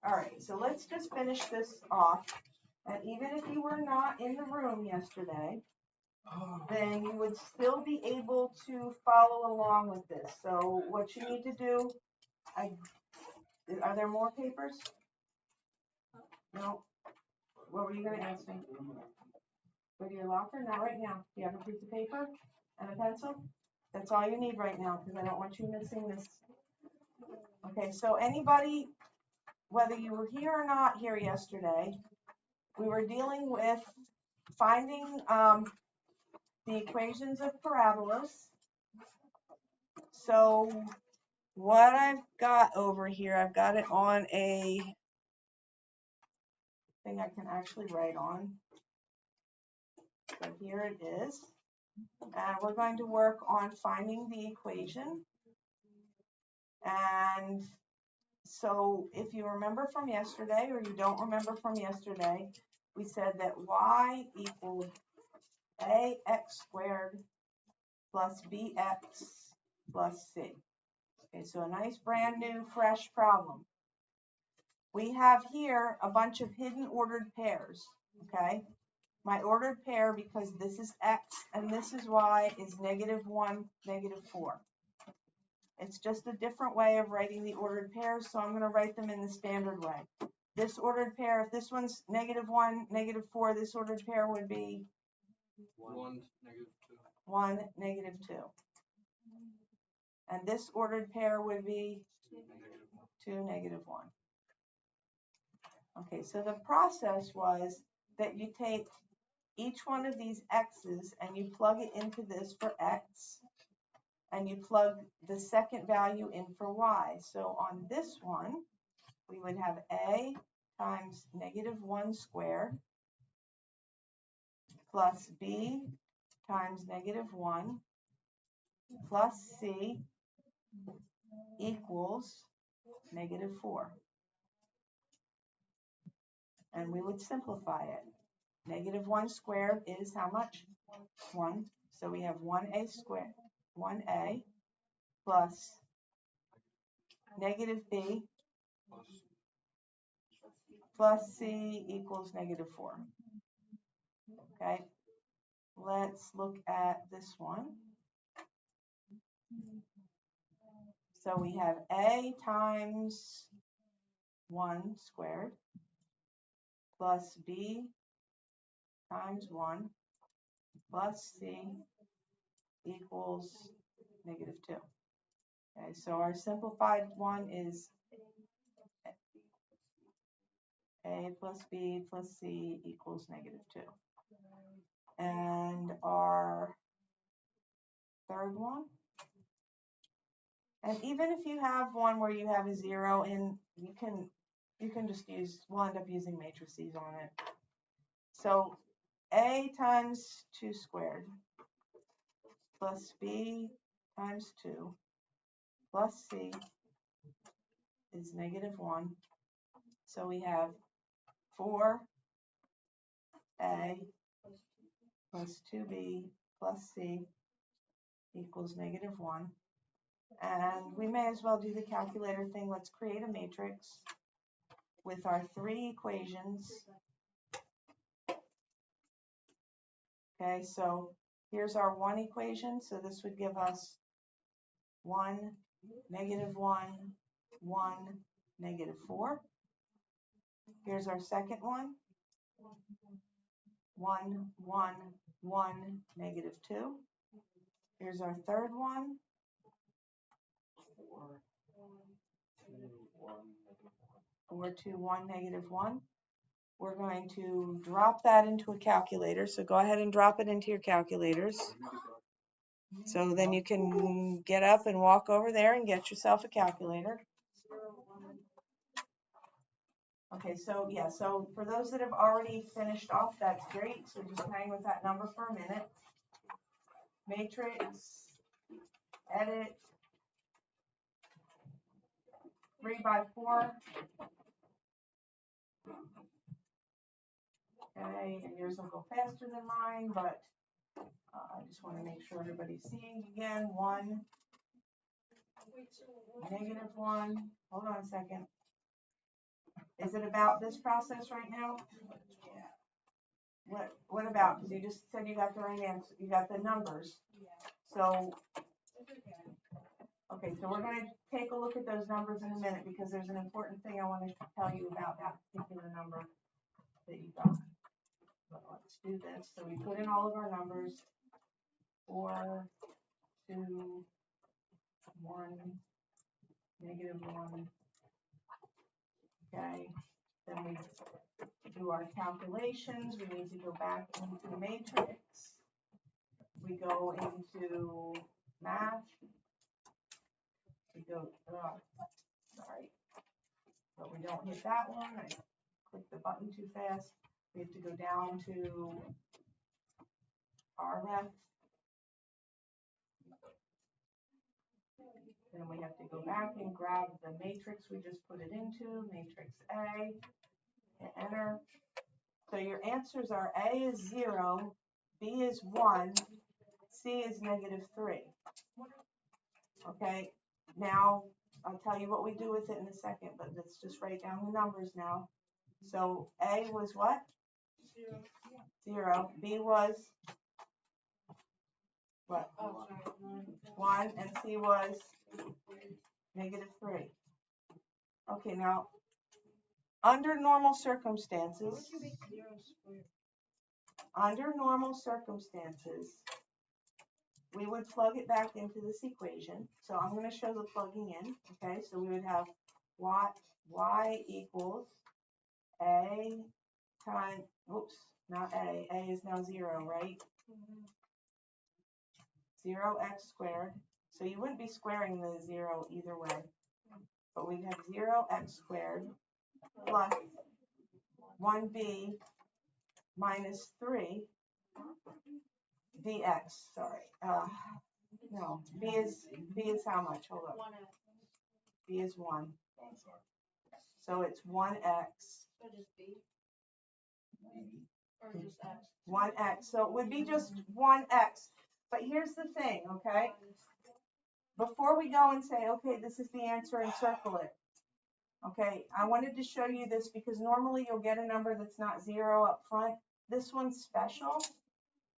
All right, so let's just finish this off. And even if you were not in the room yesterday, then you would still be able to follow along with this. So what you need to do, are there more papers? No. What were you going to ask me? Go to your locker? Not right now. Do you have a piece of paper and a pencil? That's all you need right now because I don't want you missing this. Okay, so anybody, whether you were here or not here yesterday, we were dealing with finding the equations of parabolas. So what I've got over here, I've got it on a thing I can actually write on. So here it is. And we're going to work on finding the equation. And so if you remember from yesterday or you don't remember from yesterday, we said that y equaled ax squared plus bx plus c. Okay, so a nice brand new fresh problem. We have here a bunch of hidden ordered pairs, okay? My ordered pair, because this is x and this is y, is -1, -4. It's just a different way of writing the ordered pairs, so I'm going to write them in the standard way. This ordered pair, if this one's -1, -4, this ordered pair would be 1, -2. 1, -2. And this ordered pair would be 2, -1. Okay, so the process was that you take each one of these x's and you plug it into this for x, and you plug the second value in for y. So on this one, we would have a times -1 squared plus b times -1 plus c equals -4. And we would simplify it. -1 squared is how much? 1. So we have 1a squared, 1a plus -b plus c equals -4. Okay, let's look at this one. So we have a times 1 squared plus b times 1 plus c equals -2. Okay, so our simplified one is a plus b plus c equals -2. And our third one, and even if you have one where you have a 0 in, you can just use, we'll end up using matrices on it. So a times 2 squared plus b times 2 plus c is -1. So we have 4a plus 2b plus c equals -1. And we may as well do the calculator thing. Let's create a matrix with our 3 equations. Okay, so here's our 1 equation. So this would give us 1, -1, 1, -4. Here's our second one. 1, 1, 1, -2. Here's our third one. 4, 2, 1, -1. We're going to drop that into a calculator. So go ahead and drop it into your calculators. So then you can get up and walk over there and get yourself a calculator. Okay, so yeah, so for those that have already finished off, that's great. So just hang with that number for a minute. Matrix, edit, 3 by 4. Okay, and yours will go faster than mine, but I just want to make sure everybody's seeing again. 1, -1. Hold on a second. Is it about this process right now? What about? Because you just said you got the right answer. You got the numbers. So, okay, so we're going to take a look at those numbers in a minute because there's an important thing I want to tell you about that particular number that you got. But let's do this. So we put in all of our numbers. 4, 2, 1, -1. Okay. Then we do our calculations. We need to go back into the matrix. We go into math. We go, sorry, but we don't hit that one. I clicked the button too fast. We have to go down to RF. Then we have to go back and grab the matrix we just put it into, matrix A, hit enter. So your answers are A is 0, B is 1, C is -3. Okay, now I'll tell you what we do with it in a second, but let's just write down the numbers now. So A was what? 0. B was what? 1, and C was -3. Okay, now under normal circumstances, we would plug it back into this equation. So I'm going to show the plugging in. Okay, so we would have y equals A times, oops, not A. A is now 0, right? 0x squared. So you wouldn't be squaring the 0 either way. But we'd have 0x squared plus 1b minus 3 dx. Sorry. No, b is how much? Hold on. B is 1. So it's 1x. So just B? Or just X? 1x. So it would be just 1x. But here's the thing, okay? Before we go and say, okay, this is the answer and circle it. Okay, I wanted to show you this because normally you'll get a number that's not 0 up front. This one's special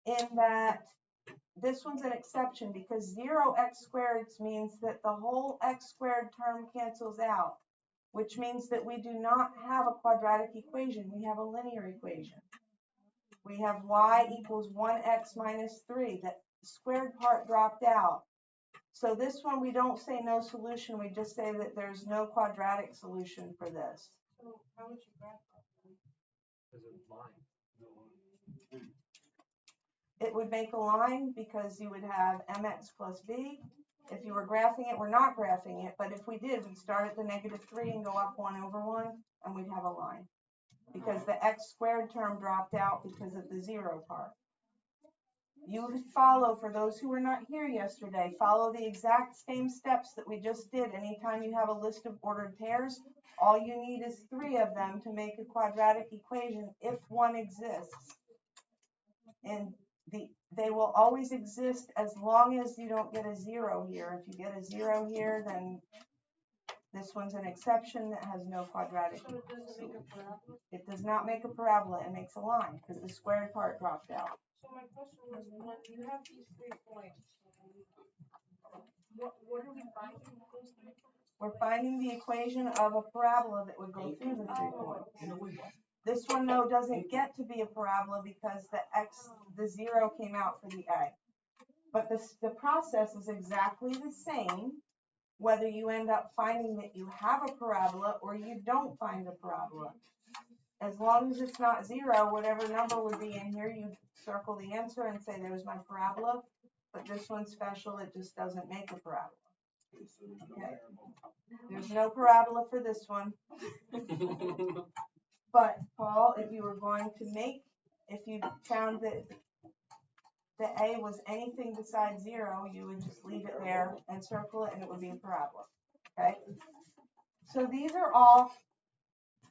in that this one's an exception because 0x squared means that the whole x squared term cancels out, which means that we do not have a quadratic equation. We have a linear equation. We have y equals 1x minus 3. That squared part dropped out. So this one, we don't say no solution. We just say that there's no quadratic solution for this. So how would you graph that? Because it's line. It would make a line because you would have mx plus b. If you were graphing it, we're not graphing it, but if we did, we'd start at the -3 and go up 1/1, and we'd have a line. Because the x squared term dropped out because of the 0 part. You would follow, for those who were not here yesterday, follow the exact same steps that we just did. Anytime you have a list of ordered pairs, all you need is 3 of them to make a quadratic equation if one exists. And they will always exist as long as you don't get a 0 here. If you get a 0 here, then this one's an exception that has no quadratic. So it doesn't make a parabola? It does not make a parabola. It makes a line because the squared part dropped out. So my question was, when you have these 3 points, what are we finding with those 3 points? We're finding the equation of a parabola that would go through the 3 points. This one, though, doesn't get to be a parabola because the 0 came out for the a. But the process is exactly the same, whether you end up finding that you have a parabola or you don't find a parabola. As long as it's not 0, whatever number would be in here, you circle the answer and say there's my parabola. But this one's special, it just doesn't make a parabola. Okay. There's no parabola for this one. But Paul, if you were going to if you found that the a was anything besides 0, you would just leave it there and circle it and it would be a parabola. Okay. So these are all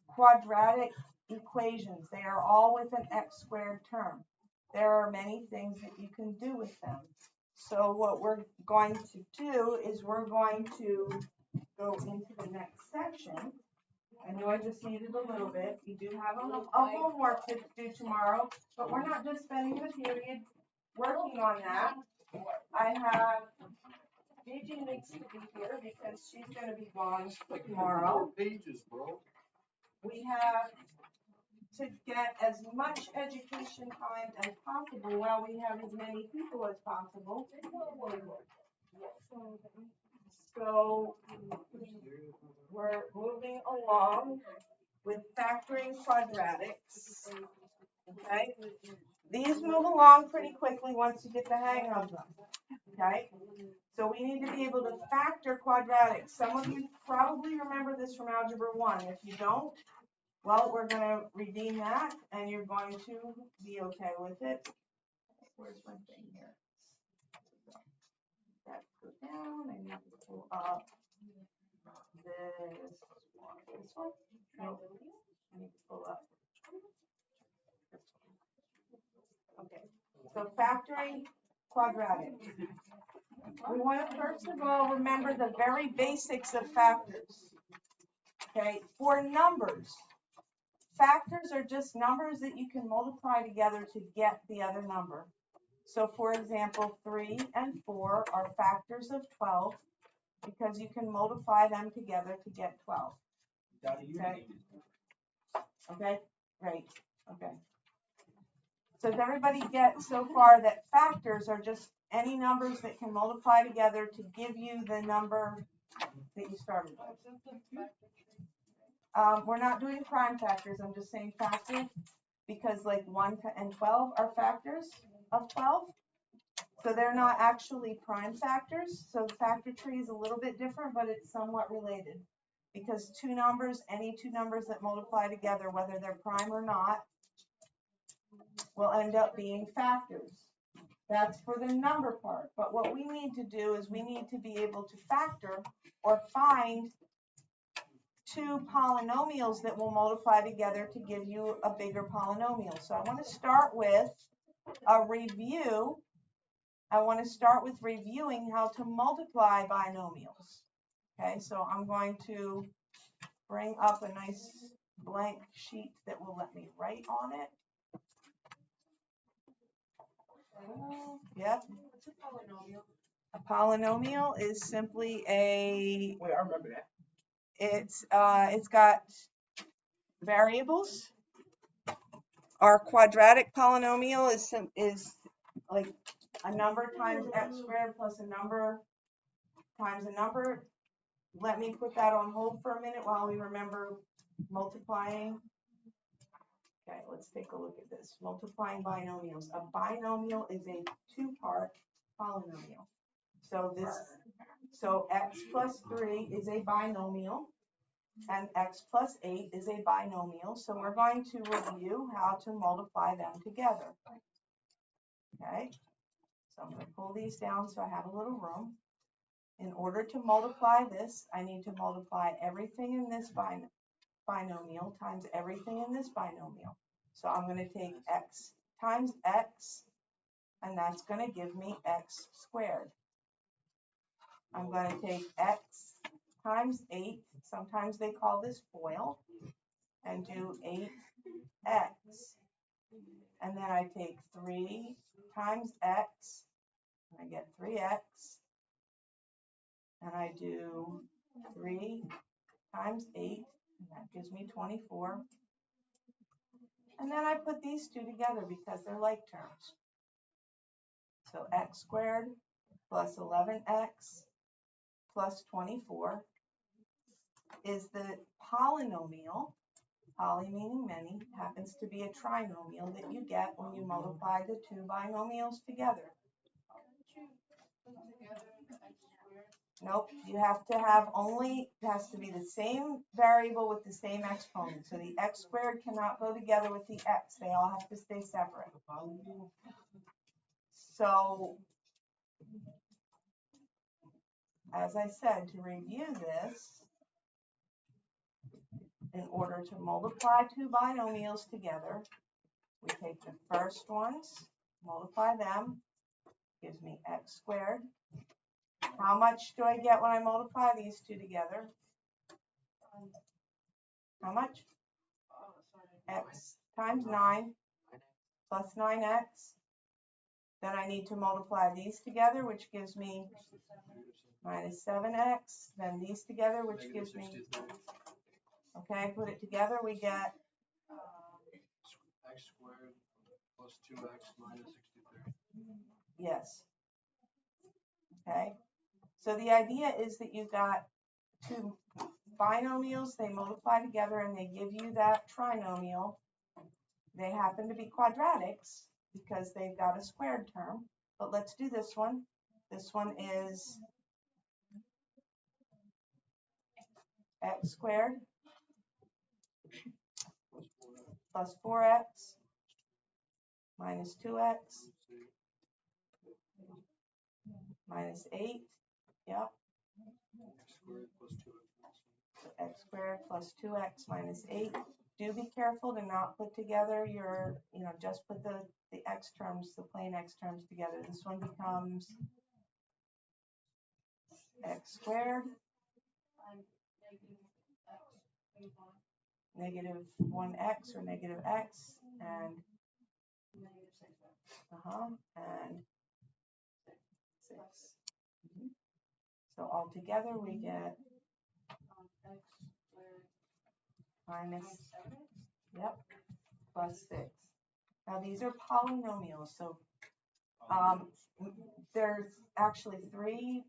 quadratic equations. They are all with an x squared term. There are many things that you can do with them. So what we're going to do is we're going to go into the next section and knew I just needed a little bit. You do have a homework to do tomorrow, but we're not just spending the period working on that. I have, Gigi needs to be here because she's gonna be gone tomorrow. Pages, bro. We have to get as much education time as possible while we have as many people as possible. So we're moving along with factoring quadratics. Okay? These move along pretty quickly once you get the hang of them. Okay? So we need to be able to factor quadratics. Some of you probably remember this from Algebra 1. If you don't, well, we're going to redeem that, and you're going to be okay with it. Where's my thing here? That goes down. I need to pull up this one. This one? Nope. I need to pull up. Okay. So factoring quadratic. We want to first of all remember the very basics of factors. Okay. For numbers, factors are just numbers that you can multiply together to get the other number. So for example, 3 and 4 are factors of 12 because you can multiply them together to get 12. Okay? Okay? Great. Okay. So does everybody get so far that factors are just any numbers that can multiply together to give you the number that you started with? We're not doing prime factors. I'm just saying factors because like 1 and 12 are factors of 12. So they're not actually prime factors. So the factor tree is a little bit different, but it's somewhat related. Because two numbers, any two numbers that multiply together, whether they're prime or not, will end up being factors. That's for the number part. But what we need to do is we need to be able to factor or find two polynomials that will multiply together to give you a bigger polynomial. So I want to start with a review. I want to start with reviewing how to multiply binomials. Okay, so I'm going to bring up a nice blank sheet that will let me write on it. Yep. What's a polynomial? A polynomial is simply a. Wait, I remember that. It's got variables. Our quadratic polynomial is like a number times x squared plus a number times a number. Let me put that on hold for a minute while we remember multiplying. Okay, let's take a look at this. Multiplying binomials. A binomial is a two-part polynomial. So x plus 3 is a binomial and x plus 8 is a binomial. So we're going to review how to multiply them together. Okay, so I'm going to pull these down so I have a little room. In order to multiply this, I need to multiply everything in this binomial times everything in this binomial. So I'm going to take x times x, and that's going to give me x squared. I'm going to take x times 8, sometimes they call this FOIL, and do 8x. And then I take 3 times x, and I get 3x. And I do 3 times 8, and that gives me 24. And then I put these two together because they're like terms. So x squared plus 11x plus 24 is the polynomial. Poly meaning many, happens to be a trinomial that you get when you multiply the two binomials together. Nope, you have to have only, it has to be the same variable with the same exponent. So the x squared cannot go together with the x. They all have to stay separate. So, as I said, to review this, in order to multiply two binomials together, we take the first ones, multiply them, gives me x squared. How much do I get when I multiply these two together? How how much? Oh, sorry. X times 9 plus 9x. Then I need to multiply these together, which gives me minus 7x. Then these together, which Negative gives me, 63. okay, put it together, we get X squared plus 2x minus 63. yes. Okay. So the idea is that you've got two binomials, they multiply together and they give you that trinomial. They happen to be quadratics because they've got a squared term. But let's do this one. This one is x squared plus 4x minus 2x minus 8. Yep. X squared plus 2x. So x squared plus 2x minus 8. Do be careful to not put together your, just put the x terms, the plain x terms together. This one becomes x squared negative 1x or negative x and and 6. So altogether we get X squared minus, -7. yep, plus 6. Now these are polynomials, so there's actually 3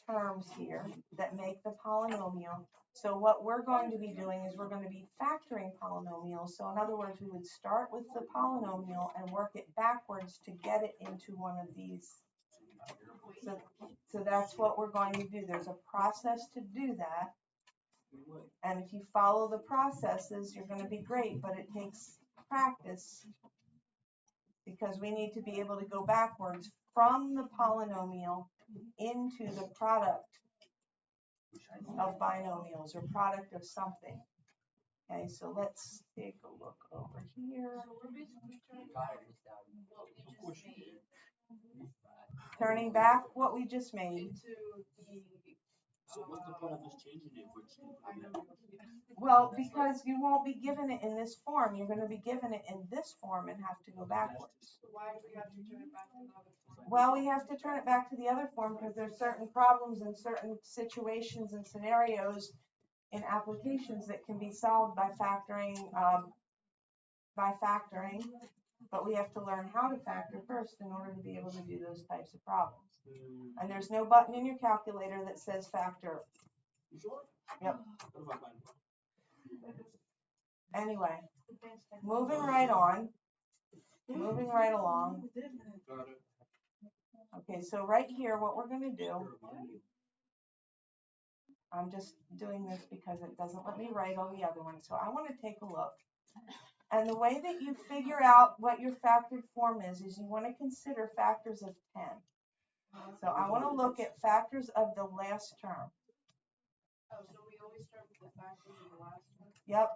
terms here that make the polynomial. So what we're going to be doing is we're going to be factoring polynomials. So in other words, we would start with the polynomial and work it backwards to get it into one of these. So that's what we're going to do. There's a process to do that. And if you follow the processes, you're going to be great, but it takes practice because we need to be able to go backwards from the polynomial into the product of binomials or product of something. Okay, so let's take a look over here. So we're basically turning back what we just made Turning back what we just made. into the. So what's the point of us changing it? We're changing it. Well, because you won't be given it in this form. You're going to be given it in this form and have to go backwards. So why do we have to turn it back to the other form? Well, we have to turn it back to the other form because there's certain problems and certain situations and scenarios in applications that can be solved by factoring, but we have to learn how to factor first in order to be able to do those types of problems. And there's no button in your calculator that says factor. You sure? Yep. What about mine? Anyway, moving right on. Moving right along. Got it. Okay, so right here, what we're going to do, I'm just doing this because it doesn't let me write on the other one. So I want to take a look. And the way that you figure out what your factored form is you want to consider factors of 10. So I want to look at factors of the last term. Oh, so we always start with the factors of the last one? Yep.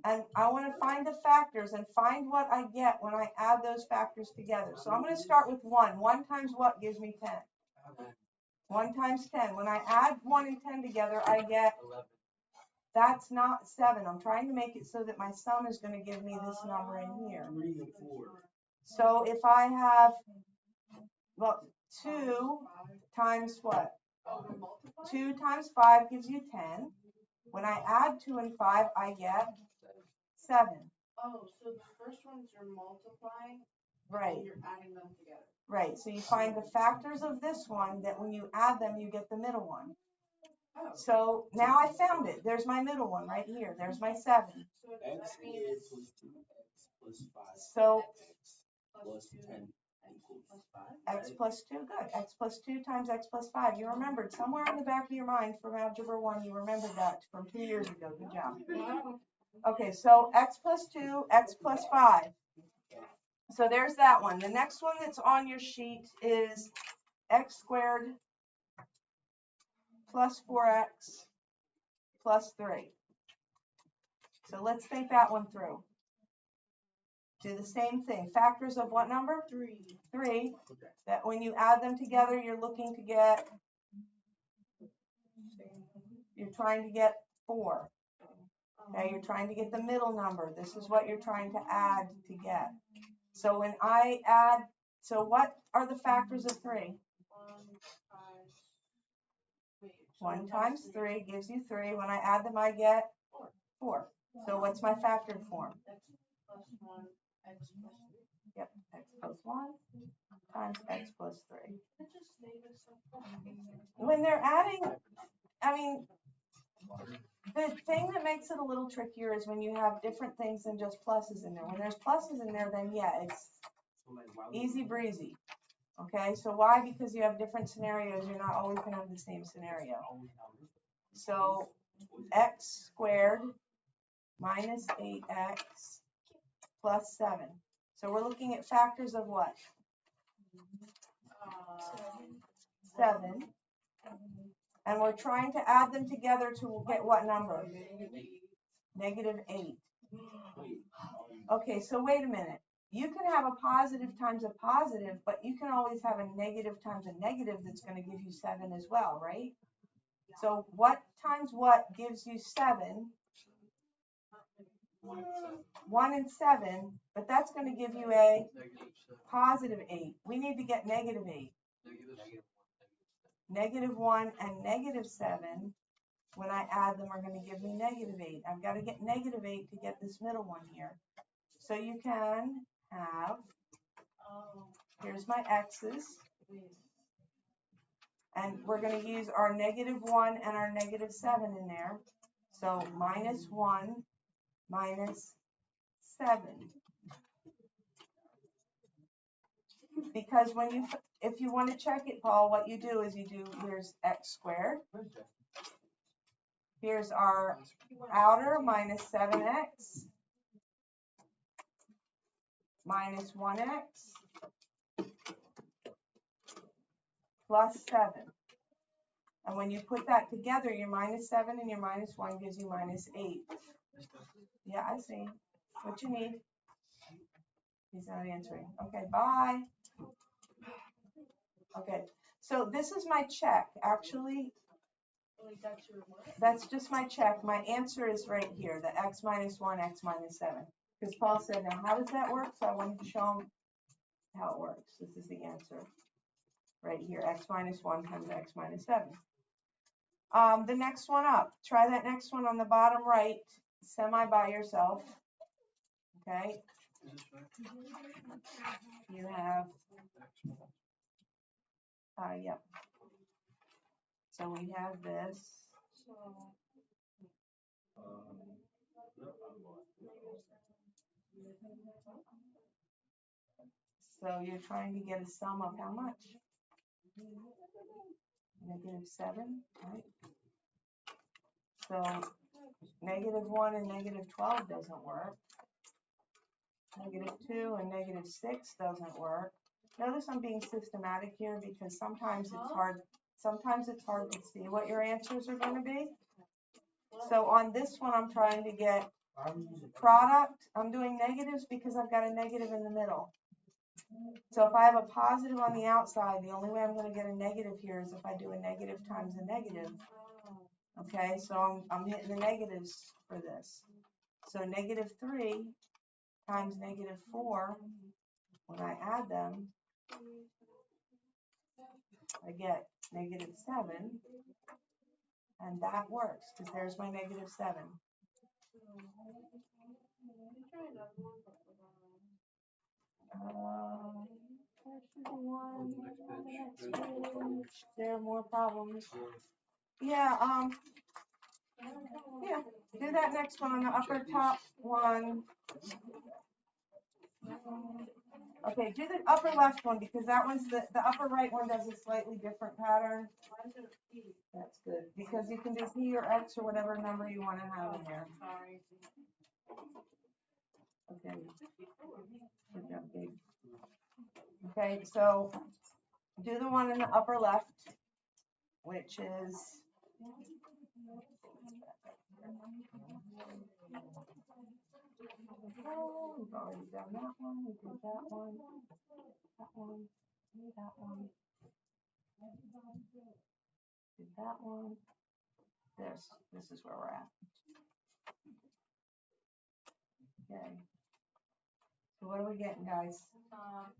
And I want to find the factors and find what I get when I add those factors together. So I'm going to start with 1. 1 times what gives me 10? 1 times 10. When I add 1 and 10 together, I get 11. That's not 7. I'm trying to make it so that my sum is going to give me this number in here. 3 and 4. So if I have, well, 2 times what? 2 times 5 gives you 10. When I add 2 and 5, I get 7. Oh, so the first ones are multiplying Right, and you're adding them together. right. So you find the factors of this one that when you add them, you get the middle one. Oh. So now I found it. There's my middle one right here. There's my 7. So does X that mean squared it's plus 2x plus 5. So X plus 10 equals plus 5? x plus 2, good. X plus 2 times x plus 5. You remembered somewhere in the back of your mind from Algebra 1, you remembered that from 2 years ago. Good job. Okay, so x plus 2, x plus 5. So there's that one. The next one that's on your sheet is x squared plus 4x plus 3. So let's think that one through. Do the same thing. Factors of what number? 3. 3. That when you add them together, you're looking to get, you're trying to get 4. Okay, you're trying to get the middle number. This is what you're trying to add to get. So when I add, so what are the factors of 3? 1 times 3 gives you 3. When I add them, I get 4. So what's my factored form? X plus 1, X plus 3. Yep, x plus 1 times x plus 3. It just made us so When they're adding, I mean, the thing that makes it a little trickier is when you have different things than just pluses in there. When there's pluses in there, then yeah, it's easy breezy. Okay, so why? Because you have different scenarios. You're not always going to have the same scenario. So x squared minus 8x plus 7. So we're looking at factors of what? 7. And we're trying to add them together to get what number? Negative 8. Okay, so wait a minute. You can have a positive times a positive, but you can always have a negative times a negative that's going to give you 7 as well, right? So what times what gives you 7? 1 and 7, but that's going to give you a positive 8. We need to get negative 8. Negative 1 and negative 7, when I add them, are going to give me negative 8. I've got to get negative 8 to get this middle one here. So you can have, here's my x's, and we're going to use our negative 1 and our negative 7 in there. So minus 1 minus 7. Because when you, if you want to check it, Paul, what you do is you do, here's x squared. Here's our outer minus 7x minus 1x plus 7. And when you put that together, your minus 7 and your minus 1 gives you minus 8. Yeah, I see. What you need? He's not answering. Okay, bye. Okay, so this is my check. Actually, that's just my check. My answer is right here, the x minus 1, x minus 7. Because Paul said, now how does that work? So I wanted to show him how it works. This is the answer right here, x minus 1 times x minus 7. The next one up, try that next one on the bottom right, semi by yourself. Okay. You have, yep. So we have this. So you're trying to get a sum of how much? Negative 7, right? So negative 1 and negative 12 doesn't work. Negative 2 and negative 6 doesn't work. Notice I'm being systematic here because sometimes it's hard. Sometimes it's hard to see what your answers are going to be. So on this one, I'm trying to get product. I'm doing negatives because I've got a negative in the middle. So if I have a positive on the outside, the only way I'm going to get a negative here is if I do a negative times a negative. Okay, so I'm hitting the negatives for this. So negative 3 times negative 4, when I add them, I get negative 7, and that works because there's my negative 7. There are more problems. Yeah, yeah, do that next one on the upper top one. Okay, do the upper left one because that one's the upper right one does a slightly different pattern. That's good because you can do P or X or whatever number you want to have in there. Okay. Good job, Gabe. Okay, so do the one in the upper left, which is we've already done that one. We did that one, that one, that one. Did that one. This is where we're at. So what are we getting, guys? Not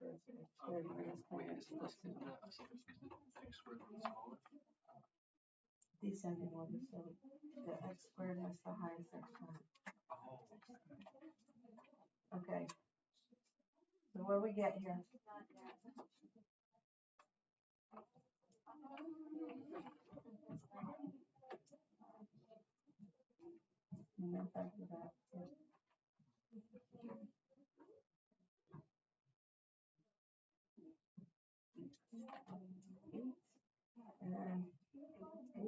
yet. Wait, isn't this, isn't that a simple x squared is smaller? Descending order, so the x squared has the highest exponent. Oh. Okay. So what do we get here? Not yet. No, after that. And then 8.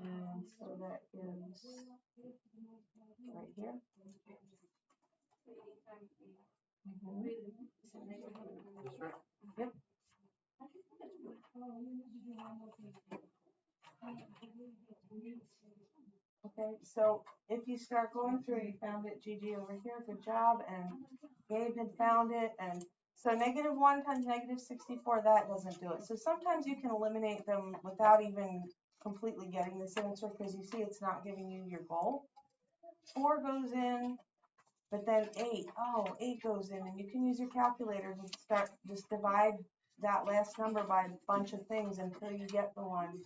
And so that gives right here. Mhm. That's right. Yep. Okay, so if you start going through, you found it, Gigi, over here, good job, and Gabe had found it, and so -1 times -64, that doesn't do it. So sometimes you can eliminate them without even completely getting this answer, because you see it's not giving you your goal. 4 goes in, but then 8, oh, 8 goes in, and you can use your calculator to start, just divide that last number by a bunch of things until you get the one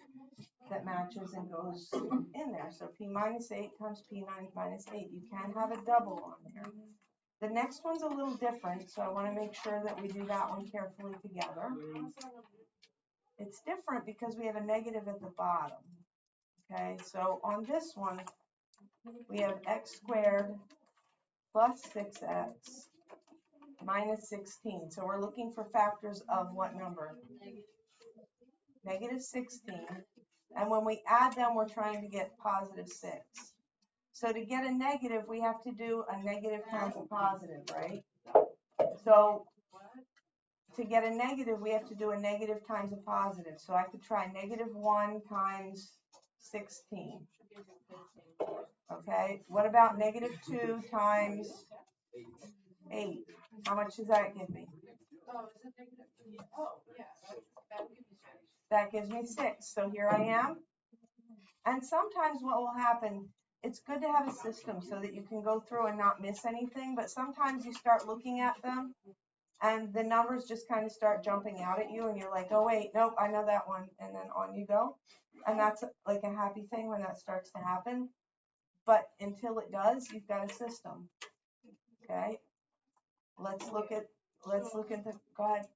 that matches and goes in there. So P minus 8 times P minus 8. You can have a double on there. The next one's a little different, so I want to make sure that we do that one carefully together. It's different because we have a negative at the bottom. Okay, so on this one, we have x squared plus 6x minus 16. So we're looking for factors of what number? Negative 16. And when we add them, we're trying to get positive 6. So to get a negative, we have to do a negative times a positive, right? So to get a negative, we have to do a negative times a positive. So I could try -1 times 16. Okay, what about -2 times 8? How much does that give me? Oh, is it negative? Oh, yeah, that would give you 6. That gives me 6. So here I am. And sometimes what will happen, it's good to have a system so that you can go through and not miss anything, but sometimes you start looking at them and the numbers just kind of start jumping out at you and you're like, oh wait, nope, I know that one, and then on you go. And that's like a happy thing when that starts to happen. But until it does, you've got a system. Okay? Let's look at the, go ahead.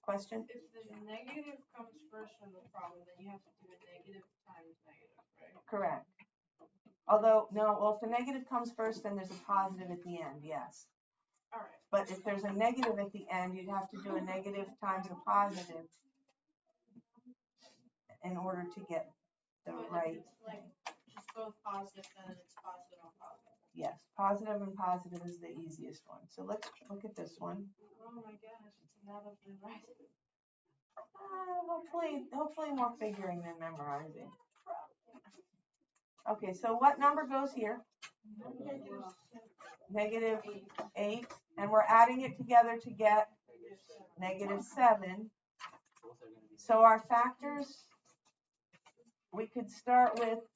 Question? If the negative comes first in the problem, then you have to do a negative times negative, right? Correct. Although, no, well, if the negative comes first, then there's a positive at the end, yes. All right. But if there's a negative at the end, you'd have to do a negative times a positive in order to get the But if right. it's like just both positive, then it's positive on positive. Yes, positive and positive is the easiest one. So let's look at this one. Oh my gosh, it's not up and right. Hopefully more figuring than memorizing. Okay, so what number goes here? -8, and we're adding it together to get -7. So our factors, we could start with,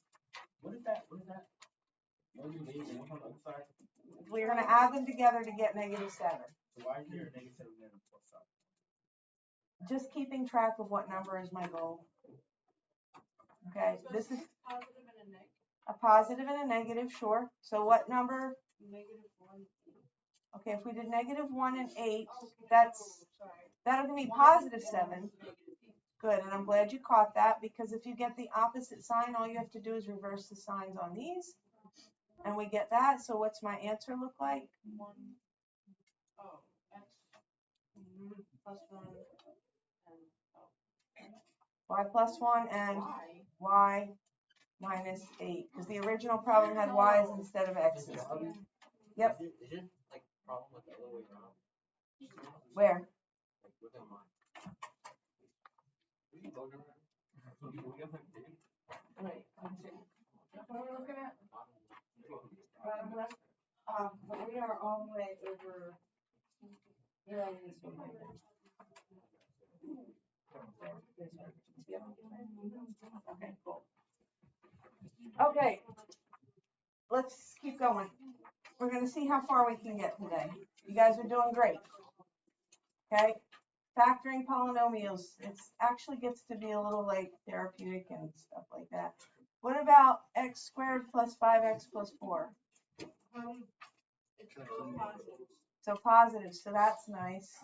What is that? What is that? What is the one on the other side? we're going to add them together to get -7. So why is there a negative and then a plus sign? Just keeping track of what number is my goal. Okay, So this is positive and a negative. a positive and a negative, sure. So what number? -1. Okay, if we did -1 and 8, Oh, sorry. that'll give me +7. Good, and I'm glad you caught that, because if you get the opposite sign, all you have to do is reverse the signs on these. And we get that, so what's my answer look like? 1. Oh, x plus 1 and Y plus 1 and y. y minus 8, because the original problem had y's instead of x's. Yep. Is it like problem with the other way around? Where? Like within mine. We can go around. We have like big. Wait, what are we looking at? Bottom left. We are all the way over. Yeah, it is okay. Yep. Okay, cool. Okay, let's keep going. We're gonna see how far we can get today. You guys are doing great. Okay, factoring polynomials, it actually gets to be a little like therapeutic and stuff like that. What about x squared plus 5x plus 4? It's both positive. So positive, so that's nice.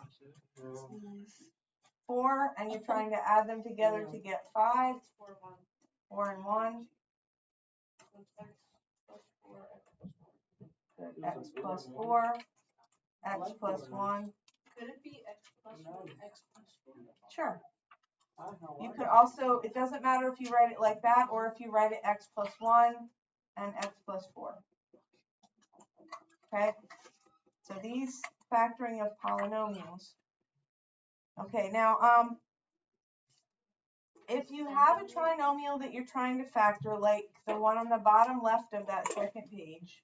4, and you're trying to add them together to get 5. 4, 1. 4 and 1. So it's x plus 4, x plus 1. Good. X plus 4, x plus 1. Could it be x plus 1, x plus 4? Sure. You could also, it doesn't matter if you write it like that or if you write it x plus 1 and x plus 4. Okay? So these factoring of polynomials. Okay, now, if you have a trinomial that you're trying to factor, like the one on the bottom left of that second page,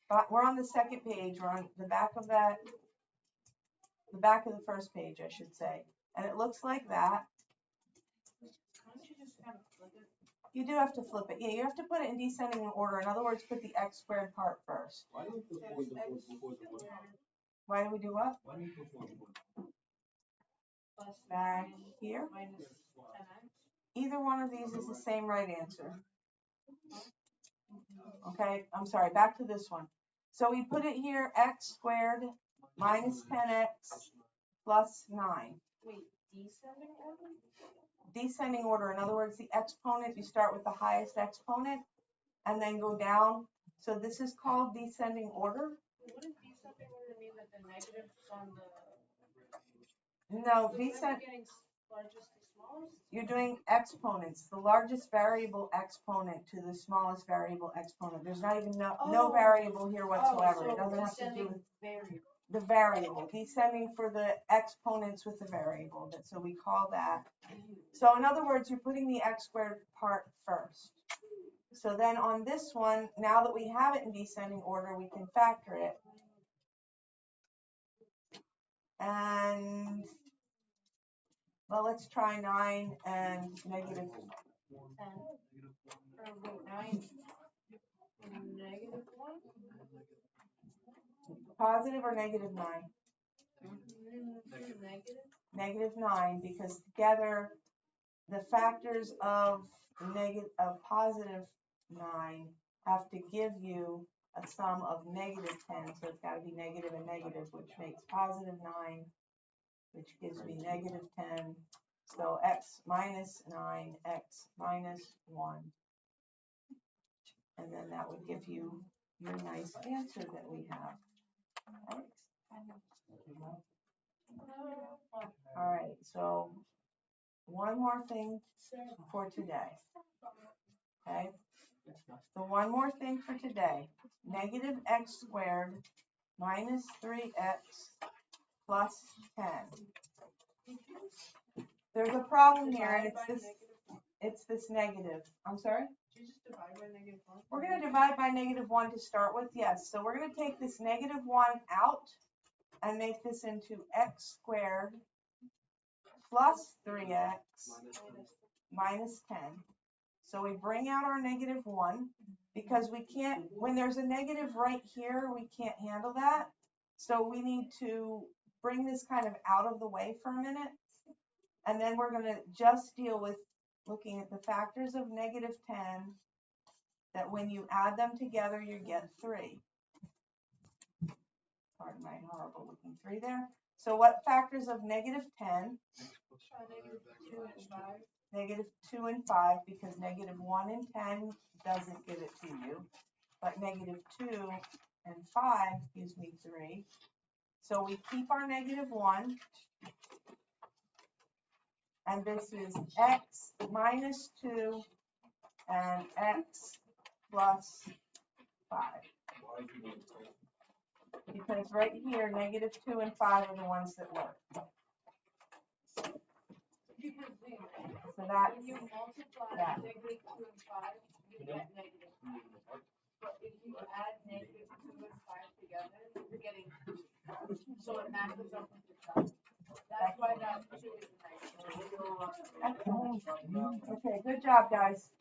but we're on the second page, we're on the back of that, the back of the first page, I should say, and it looks like that. Can't you just kind of flip it? You do have to flip it. Yeah, you have to put it in descending order. In other words, put the x squared part first. Why don't you put the four before the one? Why do we do what? Why don't you put four before the one? Plus Back 9 here. minus 10x. Either one of these is the same right answer. Okay, I'm sorry, back to this one. So we put it here, x squared minus 10x plus 9. Wait, descending order? Descending order, in other words, the exponent, you start with the highest exponent and then go down. So this is called descending order. Wouldn't descending order mean that the negatives on the... No, So instead descend. of getting largest to smallest? You're doing exponents, the largest variable exponent to the smallest variable exponent. There's not even no Oh. variable here whatsoever. Oh, It doesn't so have to do descending with variable. the variable. Descending for the exponents with the variable. So we call that. So in other words, you're putting the x squared part first. So then on this one, now that we have it in descending order, we can factor it. And well, let's try 9 and negative. 10. Or wait, 9. Negative 1? Positive or negative 9? Negative. Negative 9, because together the factors of positive 9 have to give you a sum of negative 10. So it's got to be negative and negative, which makes positive 9, which gives me negative 10. So x minus 9, x minus 1. And then that would give you your nice answer that we have. Right? All right, so one more thing for today. Okay, so one more thing for today. Negative x squared minus 3x plus 10. There's a problem here, and it's this negative. I'm sorry? Did you just divide by negative 1? We're going to divide by negative 1 to start with, yes. So we're going to take this negative 1 out and make this into x squared plus 3x minus 10. So we bring out our negative 1 because we can't, when there's a negative right here, we can't handle that. So we need to bring this kind of out of the way for a minute. And then we're going to just deal with looking at the factors of negative 10, that when you add them together, you get 3. Pardon my horrible looking 3 there. So what factors of negative 10? Negative 2 and 5. Negative 2 and 5, because negative 1 and 10 doesn't give it to you. But negative 2 and 5 gives me 3. So we keep our negative 1. And this is x minus 2 and x plus 5. Because right here, negative 2 and 5 are the ones that work. So that's When you multiply that. negative 2 and 5, you get negative 5. But if you add negative 2 you're getting, so it matches up with the chart. That's why that 2 is nice. Excellent. Okay, good job, guys.